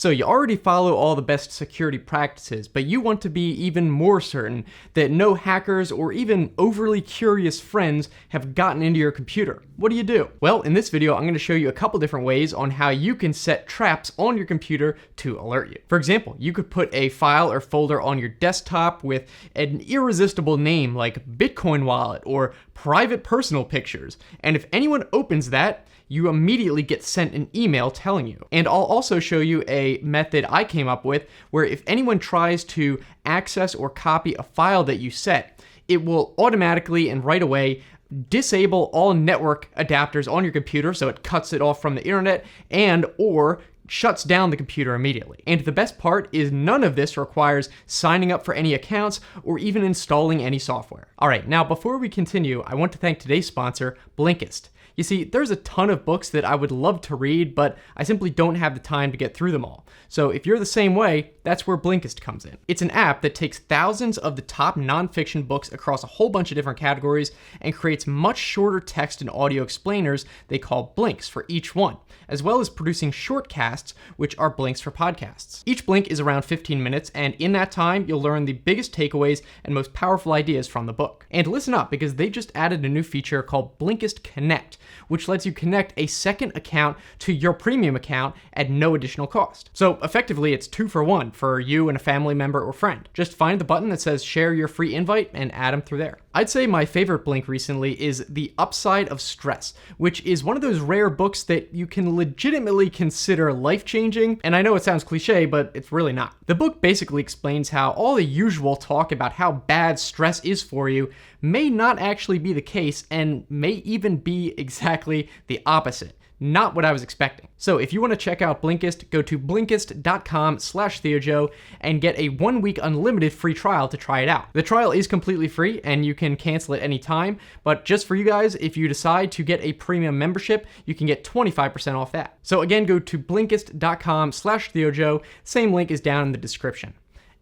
So you already follow all the best security practices, but you want to be even more certain that no hackers or even overly curious friends have gotten into your computer. What do you do? Well, in this video, I'm going to show you a couple different ways on how you can set traps on your computer to alert you. For example, you could put a file or folder on your desktop with an irresistible name like Bitcoin wallet or private personal pictures, and if anyone opens that, you immediately get sent an email telling you. And I'll also show you a method I came up with where if anyone tries to access or copy a file that you set, it will automatically and right away disable all network adapters on your computer, so it cuts it off from the internet and or shuts down the computer immediately. And the best part is none of this requires signing up for any accounts or even installing any software. All right, now before we continue, I want to thank today's sponsor, Blinkist. You see, there's a ton of books that I would love to read, but I simply don't have the time to get through them all. So if you're the same way, that's where Blinkist comes in. It's an app that takes thousands of the top nonfiction books across a whole bunch of different categories and creates much shorter text and audio explainers they call blinks for each one, as well as producing shortcasts, which are blinks for podcasts. Each blink is around 15 minutes, and in that time, you'll learn the biggest takeaways and most powerful ideas from the book. And listen up, because they just added a new feature called Blinkist Connect, which lets you connect a second account to your premium account at no additional cost. So effectively, it's 2 for 1 for you and a family member or friend. Just find the button that says share your free invite and add them through there. I'd say my favorite blink recently is The Upside of Stress, which is one of those rare books that you can legitimately consider life-changing, and I know it sounds cliche, but it's really not. The book basically explains how all the usual talk about how bad stress is for you may not actually be the case and may even be exactly the opposite. Not what I was expecting. So if you want to check out Blinkist, go to Blinkist.com/TheoJoe and get a 1-week unlimited free trial to try it out. The trial is completely free and you can cancel at any time, but just for you guys, if you decide to get a premium membership, you can get 25% off that. So again, go to Blinkist.com/TheoJoe. Same link is down in the description.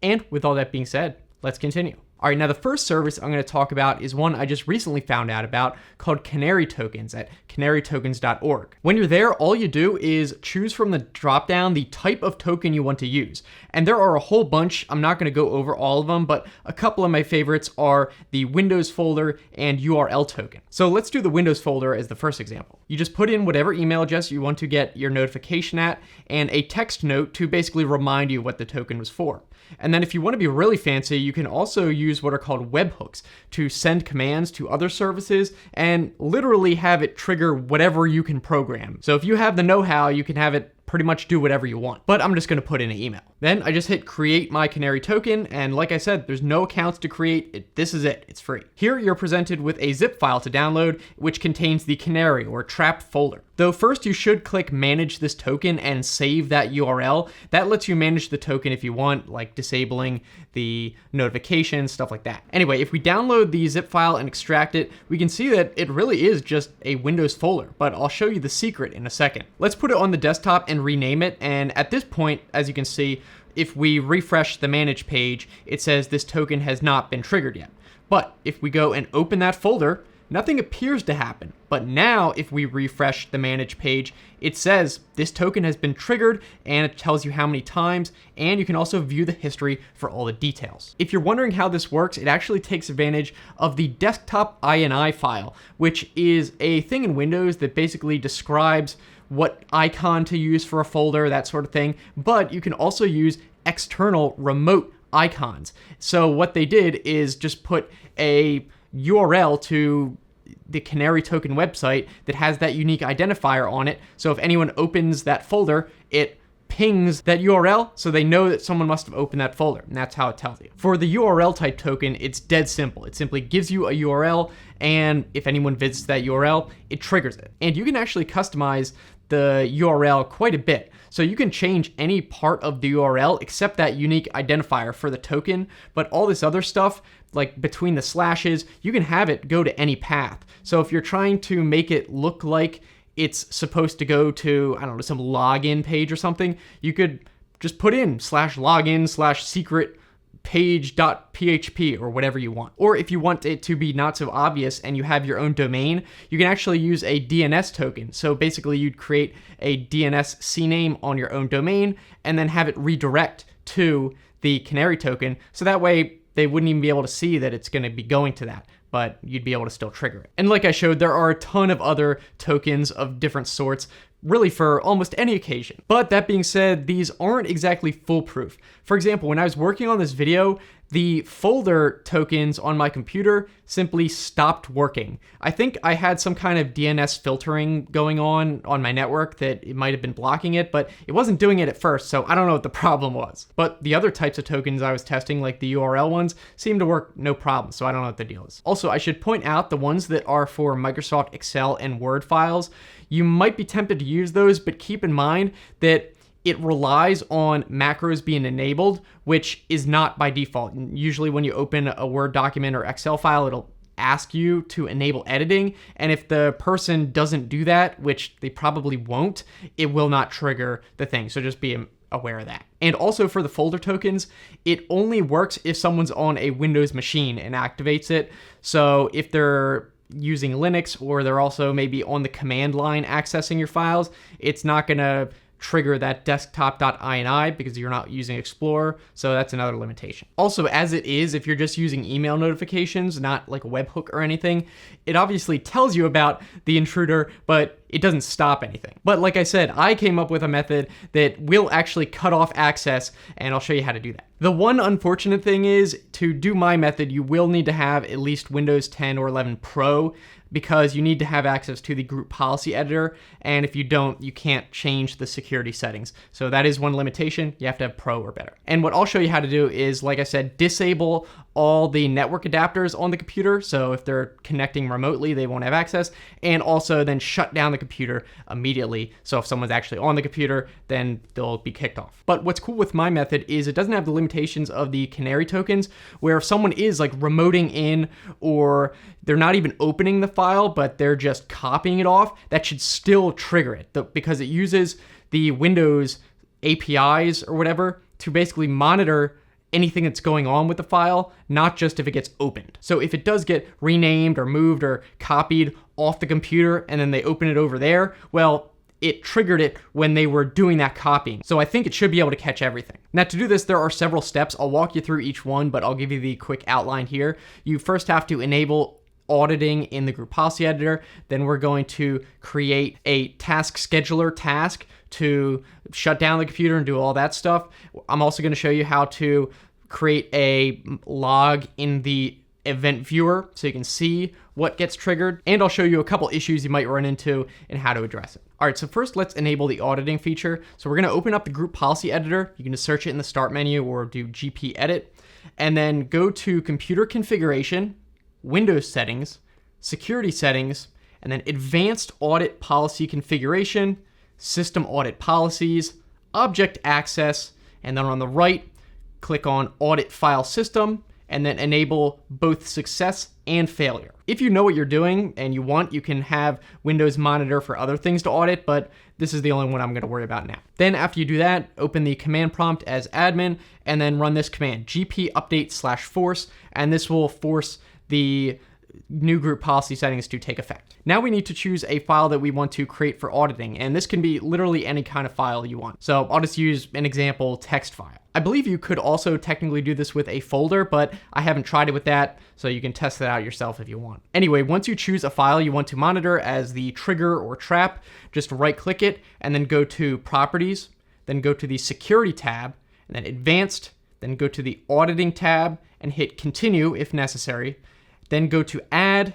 And with all that being said, let's continue. All right, now the first service I'm going to talk about is one I just recently found out about called Canary Tokens at canarytokens.org. When you're there, all you do is choose from the dropdown the type of token you want to use. And there are a whole bunch. I'm not going to go over all of them, but a couple of my favorites are the Windows folder and URL token. So let's do the Windows folder as the first example. You just put in whatever email address you want to get your notification at and a text note to basically remind you what the token was for. And then if you want to be really fancy, you can also use what are called webhooks to send commands to other services and literally have it trigger whatever you can program. So if you have the know-how, you can have it pretty much do whatever you want. But I'm just going to put in an email. Then I just hit create my Canary token, and like I said, there's no accounts to create. This is it. It's free. Here you're presented with a zip file to download, which contains the Canary or trap folder. Though first you should click manage this token and save that URL. That lets you manage the token if you want, like disabling the notifications, stuff like that. Anyway, if we download the zip file and extract it, we can see that it really is just a Windows folder, but I'll show you the secret in a second. Let's put it on the desktop and rename it, and at this point, as you can see, if we refresh the manage page, it says this token has not been triggered yet. But if we go and open that folder, nothing appears to happen. But now if we refresh the manage page, it says this token has been triggered and it tells you how many times, and you can also view the history for all the details. If you're wondering how this works, it actually takes advantage of the desktop INI file, which is a thing in Windows that basically describes what icon to use for a folder, that sort of thing. But you can also use external remote icons. So what they did is just put a URL to the Canary token website that has that unique identifier on it. So if anyone opens that folder, it pings that URL so they know that someone must have opened that folder, and that's how it tells you. For the URL type token, it's dead simple. It simply gives you a URL, and if anyone visits that URL, it triggers it. And you can actually customize the URL quite a bit. So you can change any part of the URL except that unique identifier for the token, but all this other stuff, like between the slashes, you can have it go to any path. So if you're trying to make it look like it's supposed to go to, I don't know, some login page or something, you could just put in /login/secret page.php or whatever you want. Or if you want it to be not so obvious and you have your own domain, you can actually use a DNS token. So basically you'd create a DNS CNAME on your own domain and then have it redirect to the canary token. So that way they wouldn't even be able to see that it's going to be going to that, but you'd be able to still trigger it. And like I showed, there are a ton of other tokens of different sorts, really for almost any occasion. But that being said, these aren't exactly foolproof. For example, when I was working on this video, the folder tokens on my computer simply stopped working. I think I had some kind of DNS filtering going on my network that it might have been blocking it, but it wasn't doing it at first, so I don't know what the problem was. But the other types of tokens I was testing, like the URL ones, seemed to work no problem, so I don't know what the deal is. Also, I should point out the ones that are for Microsoft Excel and Word files, you might be tempted to use those, but keep in mind that it relies on macros being enabled, which is not by default. Usually when you open a Word document or Excel file, it'll ask you to enable editing. And if the person doesn't do that, which they probably won't, it will not trigger the thing. So just be aware of that. And also for the folder tokens, it only works if someone's on a Windows machine and activates it. So if they're using Linux or they're also maybe on the command line accessing your files, it's not gonna trigger that desktop.ini because you're not using Explorer, so that's another limitation. Also, as it is, if you're just using email notifications, not like a webhook or anything, it obviously tells you about the intruder, but it doesn't stop anything. But like I said, I came up with a method that will actually cut off access, and I'll show you how to do that. The one unfortunate thing is, to do my method, you will need to have at least Windows 10 or 11 Pro, because you need to have access to the group policy editor, and if you don't, you can't change the security settings. So that is one limitation. You have to have Pro or better. And what I'll show you how to do is, like I said, disable all the network adapters on the computer, so if they're connecting remotely, they won't have access, and also then shut down the computer immediately, so if someone's actually on the computer, then they'll be kicked off. But what's cool with my method is it doesn't have the limitations of the canary tokens, where if someone is like remoting in, or they're not even opening the file, but they're just copying it off, that should still trigger it, because it uses the Windows APIs or whatever to basically monitor anything that's going on with the file, not just if it gets opened. So if it does get renamed or moved or copied off the computer and then they open it over there, well, it triggered it when they were doing that copying. So I think it should be able to catch everything. Now to do this, there are several steps. I'll walk you through each one, but I'll give you the quick outline here. You first have to enable auditing in the group policy editor. Then we're going to create a task scheduler task to shut down the computer and do all that stuff. I'm also going to show you how to create a log in the event viewer so you can see what gets triggered. And I'll show you a couple issues you might run into and how to address it. All right, so first let's enable the auditing feature. So we're going to open up the group policy editor. You can just search it in the start menu or do GP edit, and then go to computer configuration, Windows settings, security settings, and then advanced audit policy configuration, system audit policies, object access, and then on the right, click on audit file system, and then enable both success and failure. If you know what you're doing and you want, you can have Windows Monitor for other things to audit, but this is the only one I'm going to worry about now. Then after you do that, open the command prompt as admin, and then run this command, gp update/force, and this will force the new group policy settings to take effect. Now we need to choose a file that we want to create for auditing, and this can be literally any kind of file you want. So I'll just use an example text file. I believe you could also technically do this with a folder, but I haven't tried it with that, so you can test that out yourself if you want. Anyway, once you choose a file you want to monitor as the trigger or trap, just right click it and then go to Properties, then go to the Security tab, and then Advanced, then go to the Auditing tab and hit Continue if necessary. Then go to Add,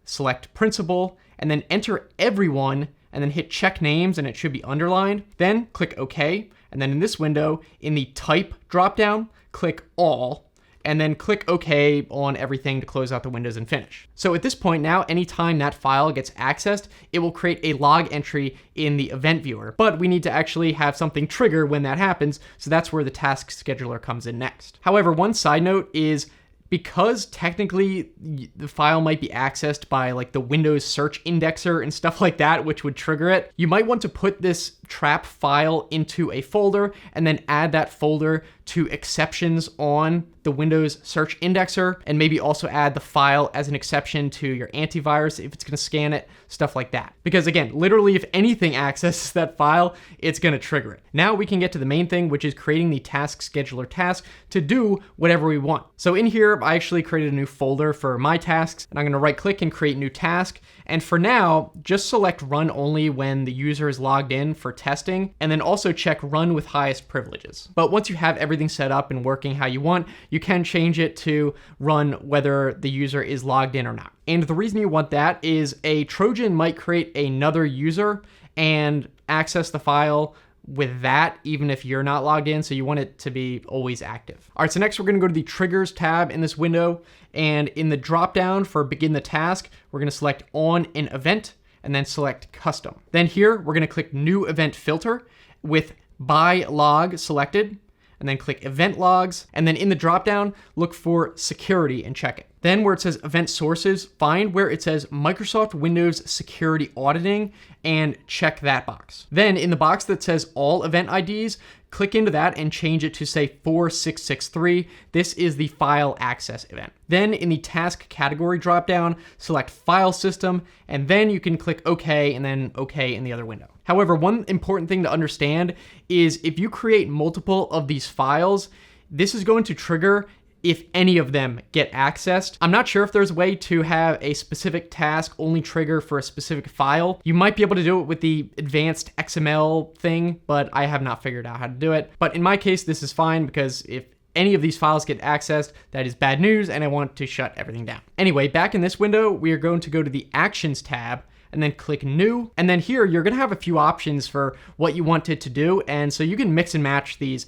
select Principal, and then enter everyone, and then hit Check Names, and it should be underlined. Then click OK, and then in this window, in the Type dropdown, click All, and then click OK on everything to close out the windows and finish. So at this point now, anytime that file gets accessed, it will create a log entry in the event viewer, but we need to actually have something trigger when that happens, so that's where the task scheduler comes in next. However, one side note is, because technically the file might be accessed by like the Windows search indexer and stuff like that, which would trigger it, you might want to put this trap file into a folder and then add that folder to exceptions on the Windows search indexer, and maybe also add the file as an exception to your antivirus if it's going to scan it, stuff like that. Because again, literally if anything accesses that file, it's going to trigger it. Now we can get to the main thing, which is creating the task scheduler task to do whatever we want. So in here, I actually created a new folder for my tasks, and I'm going to right click and create new task. And for now, just select run only when the user is logged in for testing, and then also check run with highest privileges. But once you have everything set up and working how you want, you can change it to run whether the user is logged in or not. And the reason you want that is a Trojan might create another user and access the file with that, even if you're not logged in. So you want it to be always active. All right, so next we're gonna go to the triggers tab in this window. And in the dropdown for begin the task, we're gonna select on an event and then select custom. Then here, we're gonna click new event filter with by log selected, and then click event logs. And then in the dropdown, look for security and check it. Then where it says event sources, find where it says Microsoft Windows Security Auditing and check that box. Then in the box that says all event IDs, click into that and change it to say 4663. This is the file access event. Then in the task category dropdown, select file system, and then you can click OK and then OK in the other window. However, one important thing to understand is if you create multiple of these files, this is going to trigger if any of them get accessed. I'm not sure if there's a way to have a specific task only trigger for a specific file. You might be able to do it with the advanced XML thing, but I have not figured out how to do it. But in my case, this is fine because if any of these files get accessed, that is bad news and I want to shut everything down. Anyway, back in this window, we are going to go to the Actions tab and then click New. And then here, you're gonna have a few options for what you want it to do. And so you can mix and match these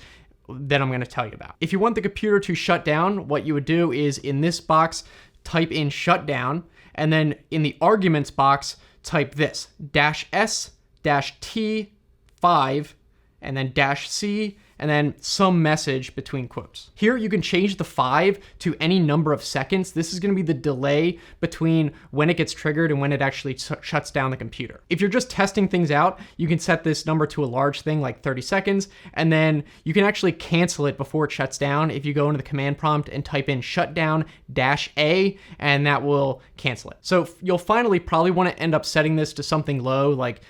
that I'm going to tell you about. If you want the computer to shut down, what you would do is in this box, type in shutdown, and then in the arguments box, type this, -S, -T5, and then -C, and then some message between quotes. Here you can change the 5 to any number of seconds. This is going to be the delay between when it gets triggered and when it actually shuts down the computer. If you're just testing things out, you can set this number to a large thing like 30 seconds, and then you can actually cancel it before it shuts down if you go into the command prompt and type in shutdown-A, and that will cancel it. So you'll finally probably want to end up setting this to something low, like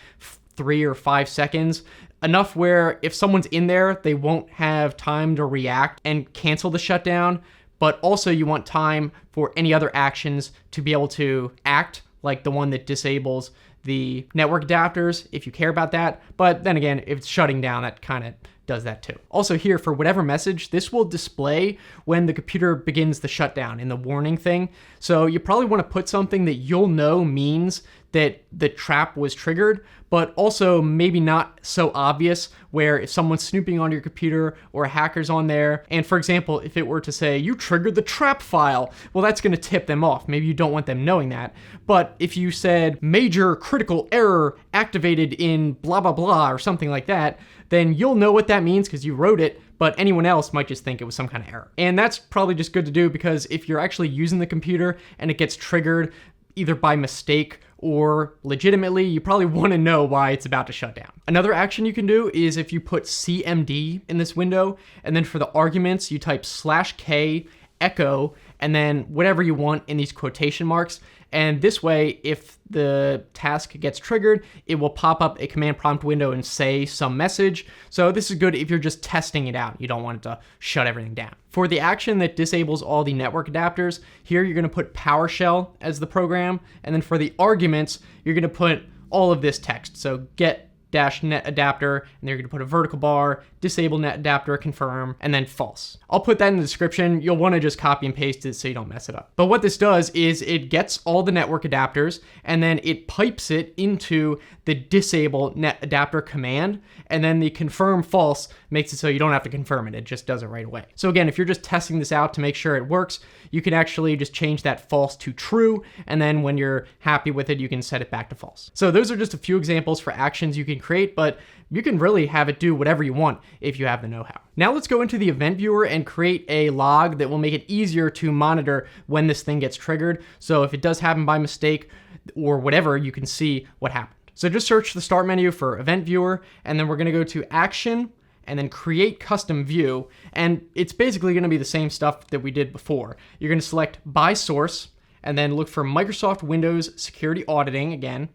3 or 5 seconds, enough where if someone's in there, they won't have time to react and cancel the shutdown, but also you want time for any other actions to be able to act, like the one that disables the network adapters, if you care about that. But then again, if it's shutting down, that kind of does that too. Also here, for whatever message, this will display when the computer begins the shutdown in the warning thing. So you probably want to put something that you'll know means that the trap was triggered, but also maybe not so obvious, where if someone's snooping on your computer or a hacker's on there, and for example, if it were to say, you triggered the trap file, well, that's going to tip them off. Maybe you don't want them knowing that. But if you said, major critical error activated in blah, blah, blah, or something like that, then you'll know what that means because you wrote it, but anyone else might just think it was some kind of error. And that's probably just good to do because if you're actually using the computer and it gets triggered either by mistake or legitimately, you probably want to know why it's about to shut down. Another action you can do is if you put CMD in this window, and then for the arguments, you type /K echo, and then whatever you want in these quotation marks. And this way, if the task gets triggered, it will pop up a command prompt window and say some message. So this is good if you're just testing it out. You don't want it to shut everything down. For the action that disables all the network adapters, here you're going to put PowerShell as the program. And then for the arguments, you're going to put all of this text. So get -net adapter, and they're going to put a vertical bar, disable net adapter, confirm, and then false. I'll put that in the description. You'll want to just copy and paste it so you don't mess it up. But what this does is it gets all the network adapters, and then it pipes it into the disable net adapter command, and then the confirm false makes it so you don't have to confirm it. It just does it right away. So again, if you're just testing this out to make sure it works, you can actually just change that false to true, and then when you're happy with it, you can set it back to false. So those are just a few examples for actions you can create, but you can really have it do whatever you want. if you have the know-how. Now let's go into the event viewer and create a log that will make it easier to monitor when this thing gets triggered. So if it does happen by mistake or whatever, you can see what happened. So just search the start menu for event viewer, and then we're gonna go to action and then create custom view. And it's basically gonna be the same stuff that we did before. You're gonna select by source and then look for Microsoft Windows Security Auditing again,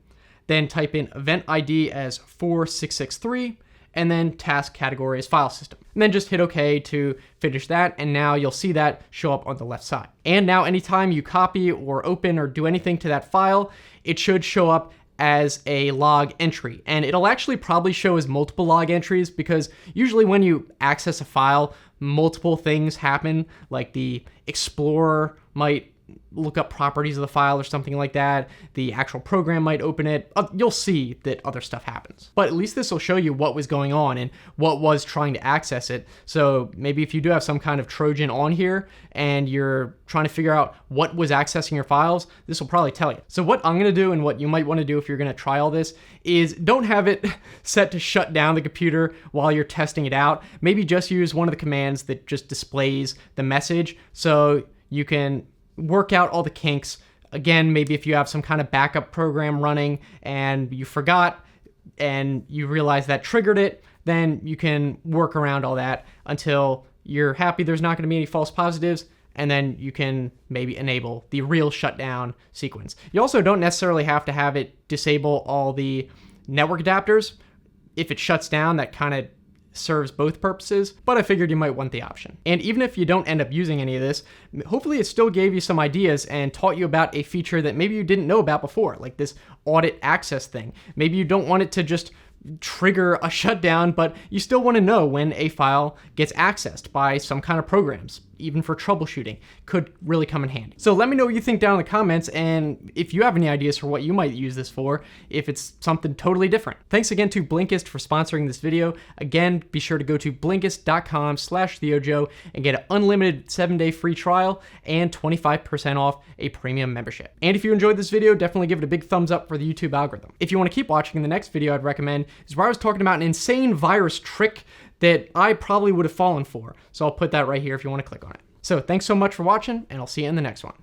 then type in event ID as 4663, and then task category as file system. And then just hit OK to finish that, and now you'll see that show up on the left side. And now anytime you copy or open or do anything to that file, it should show up as a log entry. And it'll actually probably show as multiple log entries, because usually when you access a file, multiple things happen, like the Explorer might look up properties of the file or something like that. The actual program might open it. You'll see that other stuff happens. But at least this will show you what was going on and what was trying to access it. So maybe if you do have some kind of Trojan on here and you're trying to figure out what was accessing your files, this will probably tell you. So what I'm gonna do, and what you might wanna do if you're gonna try all this, is don't have it set to shut down the computer while you're testing it out. Maybe just use one of the commands that just displays the message so you can work out all the kinks. Again, maybe if you have some kind of backup program running and you forgot and you realize that triggered it, then you can work around all that until you're happy there's not going to be any false positives, and then you can maybe enable the real shutdown sequence. You also don't necessarily have to have it disable all the network adapters. If it shuts down, that kind of serves both purposes, but I figured you might want the option. And even if you don't end up using any of this, hopefully it still gave you some ideas and taught you about a feature that maybe you didn't know about before, like this audit access thing. Maybe you don't want it to just trigger a shutdown, but you still want to know when a file gets accessed by some kind of programs, even for troubleshooting, could really come in handy. So let me know what you think down in the comments, and if you have any ideas for what you might use this for, if it's something totally different. Thanks again to Blinkist for sponsoring this video. Again, be sure to go to Blinkist.com/TheoJoe and get an unlimited 7-day free trial and 25% off a premium membership. And if you enjoyed this video, definitely give it a big thumbs up for the YouTube algorithm. If you want to keep watching, the next video I'd recommend is where I was talking about an insane virus trick that I probably would have fallen for. So I'll put that right here if you want to click on it. So thanks so much for watching, and I'll see you in the next one.